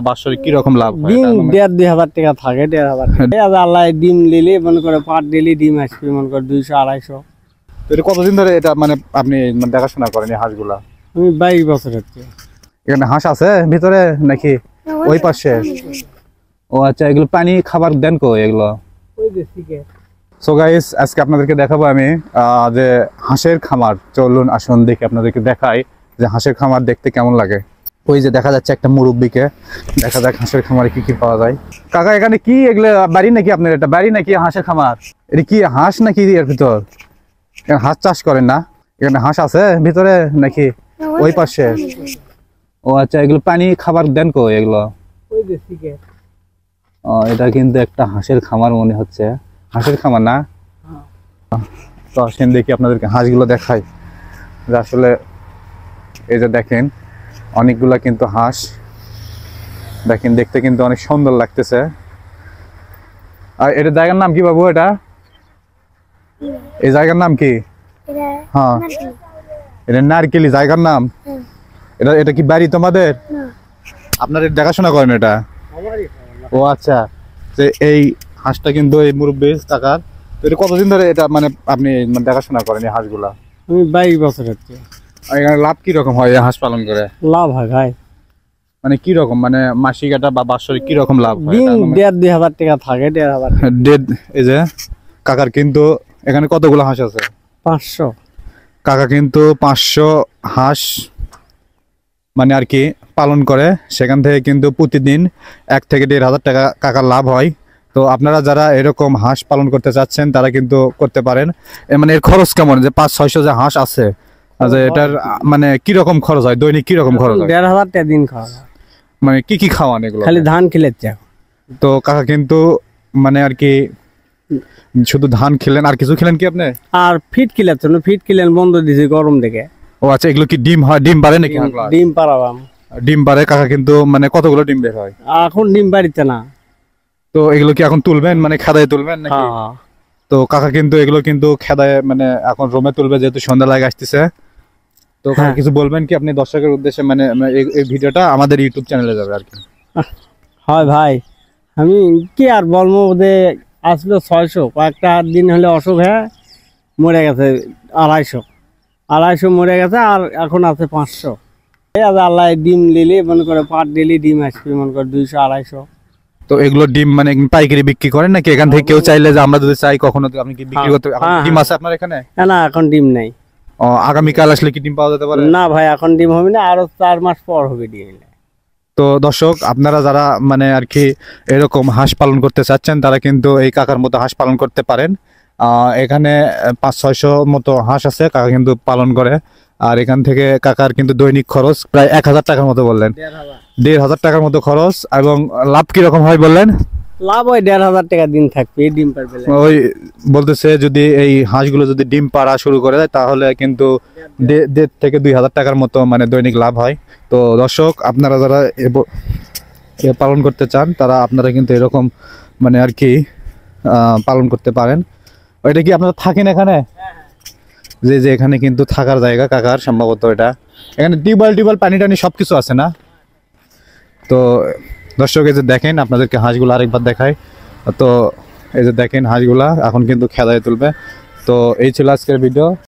বাৎসরিক কি রকম লাভ হয়? ডিম 1.5-2,000 টাকা থাকে। 1.5 আল্লাহ ডিম দিলে মনে করে পাট দিলে ডিম আসবে মনে করে 200-250। তো এটা কতদিন ধরে এটা মানে আপনি দেখাশোনা করেন এই হাঁসগুলা? আমি 22 বছর হচ্ছে। এখানে হাঁস আছে ভিতরে নাকি ওই পাশে? ও আচ্ছা, এগুলো পানি খাবার দেন কো এগুলো? সো গাইস, আজকে আপনাদেরকে দেখাবো আমি যে হাঁসের খামার। চলুন আসুন দেখি আপনাদেরকে দেখাই যে হাঁসের খামার দেখতে কেমন লাগে। ওই যে দেখা যাচ্ছে একটা মুরব্বিকে, দেখা যাক হাঁসের খামারে কি কি পাওয়া যায়। কাকা এখানে কি এগুলো বাড়ি নাকি আপনার? এটা বাড়ি নাকি হাঁসের খামার? এটা কি হাঁস নাকি এর ভিতর? এখানে হাঁস চাষ করেন না? এখানে হাঁস আছে ভিতরে নাকি ওই পাশে? ও আচ্ছা, এগুলো পানি খাবার দেন কো এগুলো? এটা কিন্তু একটা হাঁসের খামার মনে হচ্ছে। হাঁসের খামার না? তো আসেন দেখি আপনাদেরকে হাঁসগুলো দেখাই যে আসলে এই যে দেখেন অনেকগুলা কিন্তু হাঁস, দেখেন দেখতে কিন্তু অনেক সুন্দর লাগতেছে। আর এটা জায়গার নাম কি বাবু? এটা এই জায়গার নাম কি? হ্যাঁ, এটা নারকেলি জায়গার নাম। এটা কি বাড়ি তোমাদের? আপনারা দেখাশোনা করেন এটা? ও আচ্ছা, যে এই হাঁসটা কিন্তু এই মুরব্বী টাকার। তো এটা কতদিন ধরে এটা মানে আপনি দেখাশোনা করেন এই হাঁসগুলা? আমি 22 বছর হচ্ছে। এখানে লাভ কি রকম হয় এই হাঁস পালন করে? লাভ হয় ভাই, মানে কি রকম, মানে মাসিক এটা বা বাৎসরিক কি রকম লাভ হয়? ডিম 1.5-2,000 টাকা থাকে। 1.5 এই যে কাকার কিন্তু এখানে কতগুলো হাঁস আছে? 500। কাকা কিন্তু 500 হাঁস মানে আর কি পালন করে। সেখান থেকে কিন্তু প্রতিদিন 1 থেকে 1.5 টাকা কাকার লাভ হয়। তো আপনারা যারা এরকম হাঁস পালন করতে চাচ্ছেন তারা কিন্তু করতে পারেন। মানে এর খরচ কেমন? যে 500-600 যে হাঁস আছে, যে এটার মানে কি রকম খরচ হয়? দৈনিক কি রকম খরচ হয়? 1.5 টাকা দিন খাওয়া। মানে কি খাওয়ান এগুলো? খালি ধান খেলেছে। তো কাকা কিন্তু মানে আর কি শুধু ধান খেলেন, আর কিছু খেলেন কি আপনি? আর ফিট কিলাচ্ছেন, ফিট কিলেন বন্ধ দিয়েছে গরম দেখে। ও আচ্ছা, এগুলো কি ডিম হয়? ডিম পারে নাকি? ডিম পারাবাম। ডিম পারে কাকা কিন্তু মানে কতগুলো ডিম বের হয়? এখন ডিম বাড়িতে না। তো এগুলো কি এখন তুলবেন, মানে খেদায় তুলবেন নাকি? তো কাকা কিন্তু এগুলো কিন্তু খেদায় মানে এখন রোমে তুলবে, যেহেতু সন্ধ্যা লাগে আসতেছে। তো কিছু বলবেন কি আপনি দর্শকের উদ্দেশ্যে? মানে এই ভিডিওটা আমাদের ইউটিউব চ্যানেলে যাবে আর কি। হয় ভাই, আমি কি আর বলবো, যে আসলো 600, কয়েকটা দিন হলে অসুখ হয়ে মরে গেছে। 250 মরে গেছে, আর এখন আছে 500। আল্লাহ ডিম দিলে মনে করে পাট দিলে ডিম আসবে মনে করে 200-250। তো এগুলো ডিম মানে পাইকারি বিক্রি করেন নাকি এখান থেকে কেউ চাইলে যে আমরা যদি চাই কখনো আপনি কি বিক্রি করতে? ডিম আছে আপনার এখানে? না, এখন ডিম নাই। আগামীকাল আসলে কি ডিম পাওয়া যেতে পারে? না ভাই, এখন ডিম হবে না, আরো 4 মাস পর হবে ডিম। তো দর্শক, আপনারা যারা মানে আর কি এরকম হাঁস পালন করতে চাচ্ছেন তারা কিন্তু এই কাকার মতো হাঁস পালন করতে পারেন। এখানে 500-600 মতো হাঁস আছে, কাকা কিন্তু পালন করে। আর এখান থেকে কাকার কিন্তু দৈনিক খরচ প্রায় 1000 টাকার মতো বললেন। 1.5 টাকার মতো খরচ। এবং লাভ কি রকম হয় বললেন? লাভ হয় 1.5 টাকা দিন থাকবে ডিম পারবে। ওই বলতেছে যদি এই হাঁসগুলো যদি ডিম পাড়া শুরু করে দেয় তাহলে কিন্তু 1.5 থেকে 2,000 টাকার মতো মানে দৈনিক লাভ হয়। তো দর্শক, আপনারা যারা পালন করতে চান তারা আপনারা কিন্তু এরকম মানে আর কি পালন করতে পারেন। ওইটা কি আপনারা থাকেন এখানে? যে এখানে কিন্তু থাকার জায়গা কাকার সম্ভবত। এটা এখানে টিউবওয়েল পানি টানি সবকিছু আছে না? তো দর্শক, এই যে দেখেন আপনাদেরকে হাঁসগুলো আরেকবার দেখায়। তো এই যে দেখেন হাঁসগুলা এখন কিন্তু খেদায় তুলবে। তো এই ছিল আজকের ভিডিও।